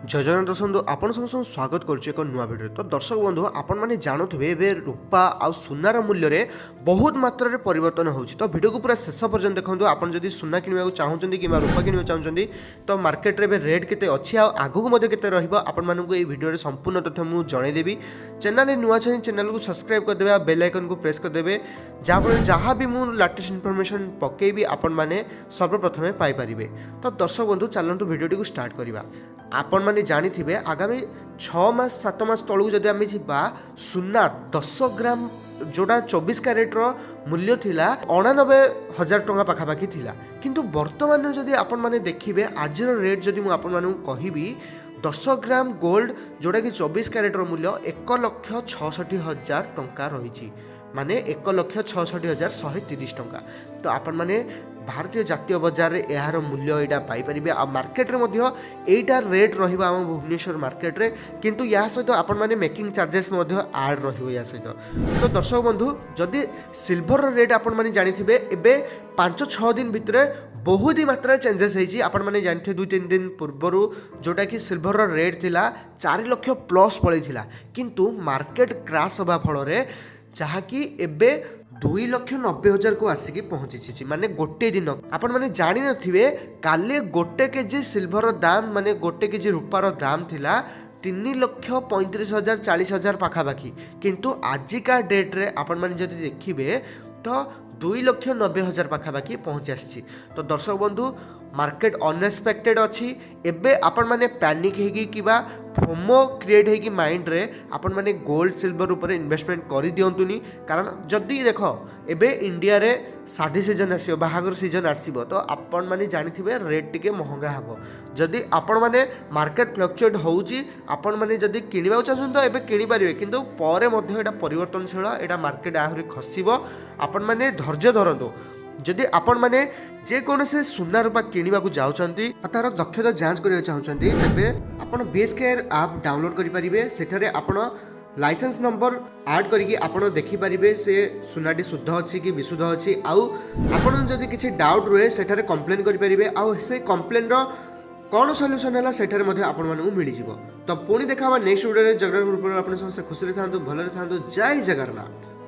जय जगन्नाथ दर्शक बंधु आपण समस्त स्वागत करुच्चे एक नुआ भिडियो। तो दर्शक बंधु आपण मैंने जानते ए रूपा आ सुनार मूल्य में बहुत मात्रा रे परिवर्तन होछि। तो भिडियो को पूरा शेष पर्यंत देखो। आपण जदि सुना किणवा चाहूँगी कि रूपा किणवा चाहूँगी तो मार्केट रे रेट केते अच्छी आगू केते रहिबो आपण मानकु ए भिडियो रे संपूर्ण तथ्य मु जणैदेबी। चैनल नुआ छन चैनल को सब्सक्राइब कर देबे, बेल आइकन को प्रेस कर देबे, जहाँ भी मु लेटेस्ट इनफॉरमेशन पकेबी आपण माने सर्वप्रथमे पाई परिबे। तो दर्शक बंधु चलंतु भिडियो को स्टार्ट करिबा। आपण माने जानिथिबे आगामी 6 मास 7 मास तळू जदि आमे जिबा सुना 10 ग्राम जोड़ा 24 कैरेट रो मूल्य थिला 89,000 टंका पाखापाखी थिला। किंतु वर्तमान जदि आपण माने देखिबे आज रेट जदि मु आपण माने कहिबी 10 ग्राम गोल्ड जोड़ा कि 24 कैरेट रो मूल्य 1,66,000 टंका रही, माने 1,66,130 टंका। तो आपण माने भारतीय जातीय बजार रे यार मूल्य एटा पाई परिबे। आ मार्केट रे मध्य एटा रेट रहिबा हम भुवनेश्वर मार्केट रे, किंतु या सहित आपण माने मेकिंग चार्जेस मध्य ऐड रहिबो या सहित। तो दर्शक बंधु जदि सिल्वर रेट आपण माने जानिथिबे एबे 5-6 दिन भितरे बहुत ही मात्रा चेंजेस होती। आपण मैंने जानते 2-3 दिन पूर्वर जोटा कि सिल्वर रेट थिला 4 लाख प्लस पड़ेगा, किंतु मार्केट क्राश होगा फल जहाँकि एबे 2,90,000 को आसिकी पहुंची, माने गोटे दिन। आपण मैंने जानी नथिबे काले गोटे केजी सिल्वर दाम माने गोटे केजी रूपार दाम थिला 3,35,000 40,000 पाखापाखी, किंतु आजिका डेट रे आपण मैंने जदि देखिबे तो 2,90,000 पाखापाखी पहुँची आसी। तो दर्शक बंधु मार्केट अनएक्सपेक्टेड अच्छी। एबे आपण माने पैनिक हेगी किबा फोमो क्रिएट हेगी माइंड रे आपण माने गोल्ड सिल्वर ऊपर इन्वेस्टमेंट करि दियंतुनी। कारण जदि देख एबे इंडिया रे शादी सीजन आसीबो, बाहागर सीजन आसीबो, तो आपण माने जानिथिबे रेट टिके महंगा हबो। जदि आपण माने मार्केट फ्लक्चुएट होउची आपण माने जदि किनिबा चाहछन तो एबे किनि परिबे, किंतु परे मध्ये एटा परिवर्तनशील, एटा मार्केट आहुरी खसिबो। आपण माने धैर्य धरंतु। जदि आपण माने जे कोनसे सुना रूपा किनिबा को जाउछंती तार दक्षता जांच करिया चाहछंती तेबे आपण बीएसकेआर ऐप डाउनलोड करि परिबे। सेठारे आपण लाइसेंस नंबर ऐड करिकि आपण देखि परिबे से सुनाटी शुद्ध अछि कि विशुद्ध अछि। आउ आपण जदि किछि डाउट रहे सेठारे कंप्लेन करि परिबे। आउ से कंप्लेन रो कौन सॉल्यूशन है सेठारे मध्ये आपण मानकु मिलि जिवो। तो पुणी देखाबा नेक्स्ट वीडियो रे। जगन्नाथ गुरुपुर आपण समस्त खुशी रे थांतु, भले रे थांतु। जय जगन्नाथ।